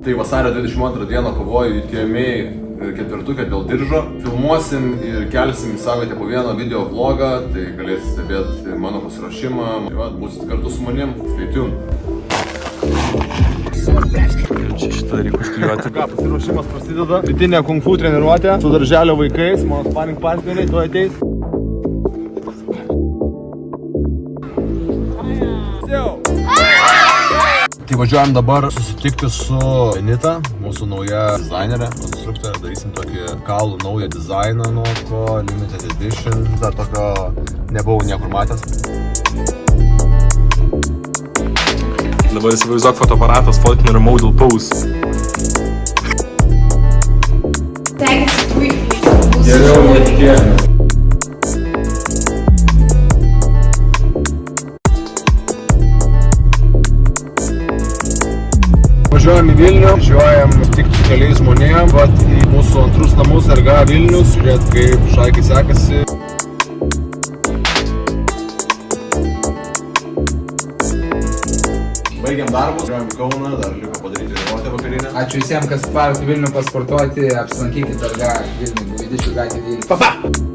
Tai vasario 22 dieną kovoju įtėmiai ketvirtukę dėl diržo. Filmuosim ir kelsim į savaitę po vieną video vlogą, tai galėsite stebėti mano pasiruošimą. Tai va, būsite kartu su manim. Stay tuned. Čia šitą reikia užklijuoti. Ką, pasiruošimas prasideda. Rytinė kung fu treniruotė su darželio vaikais, mano sparring partneriai, tu ateis. Tai važiuojam dabar susitikti su Anita, mūsų nauja dizainerė, konstruktorė. Darysim tokį kaulų naują dizainą nuo ko, limited edition. Dar tokio nebuvau niekur matęs. Dabar įsivaizduok fotoaparatas, Faulkner model pose. Geriau netikėjimas. Važiuojam į Vilnių, važiuojam sutikti su keliais žmonėm, vat į mūsų antrus namus RG Vilnius, žiūrėt kaip Šaikai sekasi. Baigiam darbus, važiuojam į Kauną, dar liko padaryti treniruotę vakarinę. Ačiū visiems, kas atvarot į Vilnių pasportuoti, apsilankykit RG Vilnių, Buivydiškių gatvė 12. Pa!